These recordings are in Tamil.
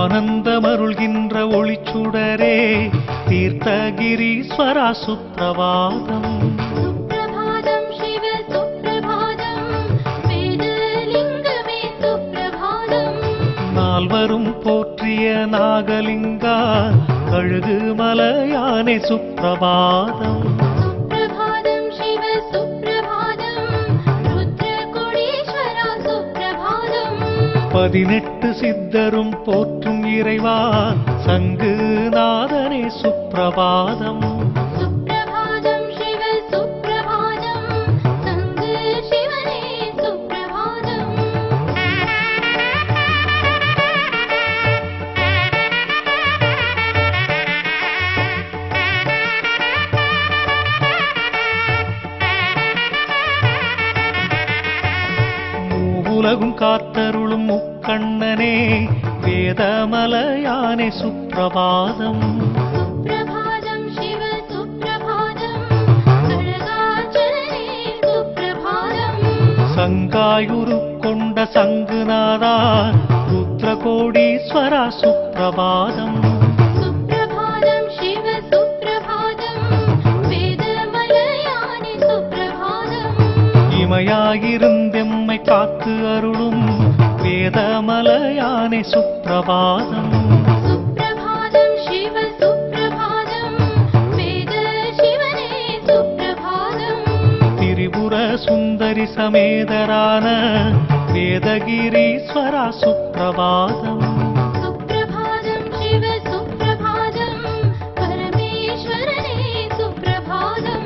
ஆனந்தமருள்கின்ற ஒளிச்சுடரே தீர்த்தகிரீஸ்வரா சுப்ரபாதம். சுப்ரபாதம் சிவ சுப்ரபாதம் வேதலிங்கமே சுப்ரபாதம். நால்வரும் போற்றிய நாகலிங்கா கழுகு மலையானே சுப்ரபாதம். சுப்ரபாதம் சிவ சுப்ரபாதம் ருத்ரகோடீஸ்வரா சுப்ரபாதம். 18 சித்தரும் போற்றும் இறைவா சங்குநாதனே சுப்ரபாதம். சுப்ரபாதம் சிவ சுப்ரபாதம் சங்கு சிவனே சுப்ரபாதம். உலகும் காத்தருளும் முக்கண்ணனே வேதமலையானே சுப்ரபாதம். சுப்ரபாதம் சிவ சுப்ரபாதம் அழகாச்சலனே சுப்ரபாதம். சங்காயுரு கொண்ட சங்குநாதா ருத்ரகோடீஸ்வரா சுப்ரபாதம். சுப்ரபாதம் சிவ சுப்ரபாதம் வேதமலையானே சுப்ரபாதம். இமையாயிருந்தெம்மை காத்து அருளும் வேதமலையானே சுப்ரபாதம். சுப்ரபாதம் சிவ சுப்ரபாதம் வேத சிவனே சுப்ரபாதம். திரிபுர சுந்தரி சமேதரான வேதகிரீஸ்வரா சுப்ரபாதம். சுப்ரபாதம் சிவ சுப்ரபாதம் பரமேஸ்வரனே சுப்ரபாதம்.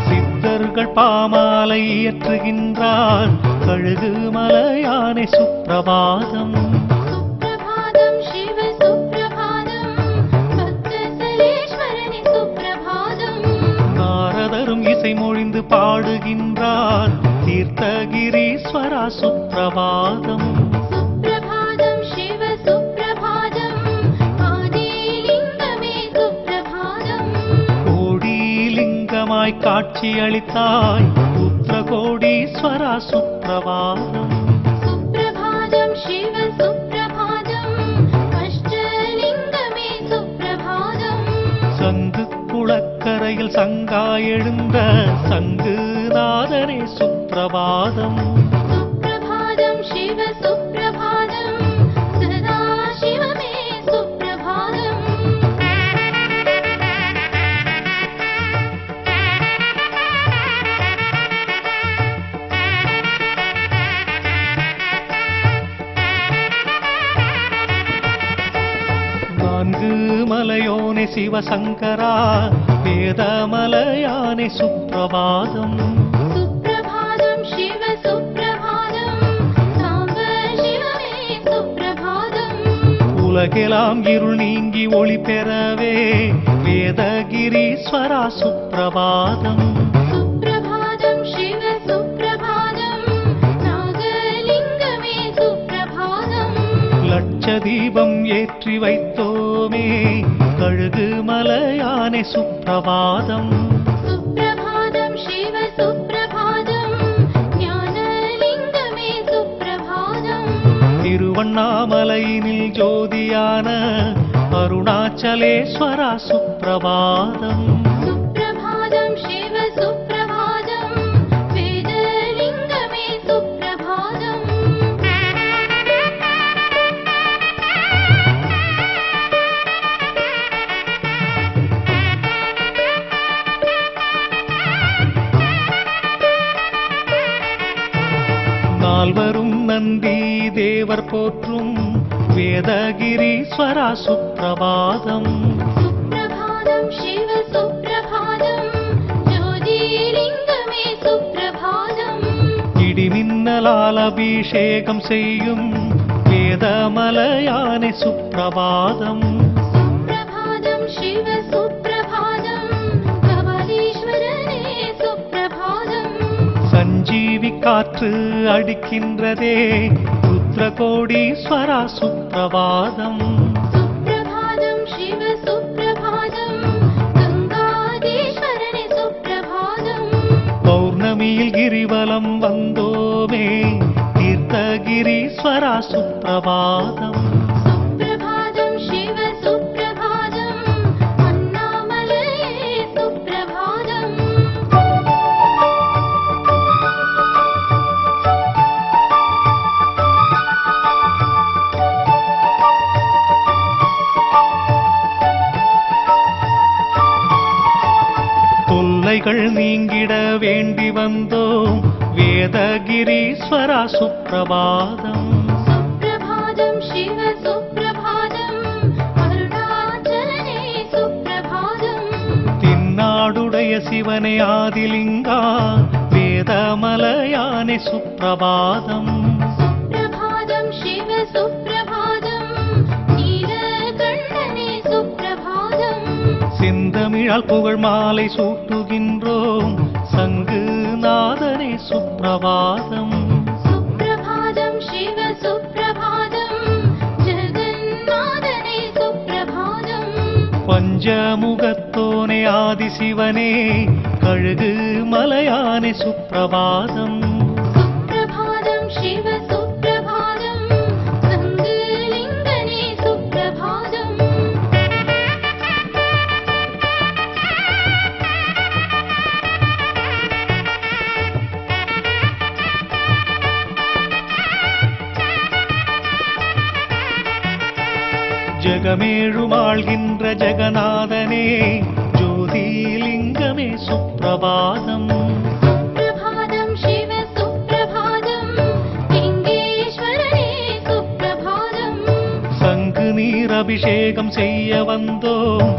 சித்தர்கள் பாமாலை இயற்றுகின்றார் கழுகு மலையானே சுப்ரபாதம். சுப்ரபாதம் சிவ சுப்ரபாதம் பக்தசலேஸ்வரனே சுப்ரபாதம். நாரதரும் இசை மொழிந்து பாடுகின்றார் தீர்த்தகிரீஸ்வரா சுப்ரபாதம். சுப்ரபாதம் சிவ சுப்ரபாதம் ஆதிலிங்கமே சுப்ரபாதம். கோடிலிங்கமாய் காட்சியளித்தாய் ருத்ரகோடீஸ்வரா சுப்ரபாதம். சுப்ரபாதம் சிவ சுப்ரபாதம் அஷ்டலிங்கமே சுப்ரபாதம். சங்கு குளக்கரையில் சங்காய் எழுந்த சங்குநாதனே சுப்ரபாதம். சுப்ரபாதம் சிவ சுப்ரபாதம் சதா சிவமே சுப்ரபாதம். நான்கு மலையோனே சிவசங்கரா வேதமலையானே சுப்ரபாதம். சுப்ரபாதம் சிவ சுப்ரபாதம் சாம்ப சிவமே சுப்ரபாதம். உலகெல்லாம் இருள் நீங்கி ஒளி பெறவே வேதகிரீஸ்வரா சுப்ரபாதம். சுப்ரபாதம் சிவ சுப்ரபாதம் நாகலிங்கமே சுப்ரபாதம். லட்ச தீபம் ஏற்றி வைத்தோமே கழுகு மலையானே சுப்ரபாதம். சுப்ரபாதம் சிவ சுப்ரபாதம் ஞானலிங்கமே சுப்ரபாதம். திருவண்ணாமலையினில் ஜோதியான அருணாச்சலேஸ்வரா சுப்ரபாதம். சுப்ரபாதம் சிவ சுப்ரபாதம் வேதலிங்கமே சுப்ரபாதம். நால்வரும் நந்தி தேவர் போற்றும் வேதகிரீஸ்வரா சுப்ரபாதம். சுப்ரபாதம் சிவ சுப்ரபாதம் ஜோதிலிங்கமே சுப்ரபாதம். இடிமின்னலால் அபிஷேகம் செய்யும் வேதமலையானே சுப்ரபாதம். சுப்ரபாதம் சிவ சுப்ரபாதம் கபாலீஸ்வரனே சுப்ரபாதம். சஞ்சீவி காற்று அடிக்கின்றதே ருத்ரகோடீஸ்வரா சுப்ரபாதம். சுப்ரபாதம் வேதகிரீஸ்வரா சுப்பிரபாதம் சுப்பிரபாதம் சிவ சுப்பிரபாதம் அண்ணாமலையே சுப்பிரபாதம் தொல்லைகள் நீங்கிட வேண்டி வந்தோம் வேதகிரீஸ்வரா சுப்பிரபாதம் சுப்பிரபாதம் சிவ சுப்பிரபாதம் அருணாச்சலனே சுப்பிரபாதம் தின்னாடுடைய சிவனே ஆதிலிங்கா வேதமலையானே சுப்பிரபாதம் சுப்பிரபாதம் சிவ சுப்பிரபாதம் நீலகண்டனே சுப்பிரபாதம் செந்தமிழால் புகழ் மாலை சூட்டுகின்றோம் சங்கு நாதனே சுப்பிரபாதம் சுப்பிரபாதம் சிவ சுப்பிரபாதம் ஜெகநாதனே சுப்பிரபாதம் பஞ்சமுகத்தோனே ஆதிசிவனே கழுகு மலையானே சுப்பிரபாதம் சுப்பிரபாதம் சிவ சுப்பிரபாதம் சங்குலிங்கனே சுப்பிரபாதம் ஜகமேழுமாழ்கின்ற ஜெகநாதனே ஜோதிலிங்கமே சுப்பிரபாதம் சுப்பிரபாதம் சிவ சுப்பிரபாதம் லிங்கேஸ்வரனே சுப்பிரபாதம் சங்கு நீர் அபிஷேகம் செய்ய வந்தோம்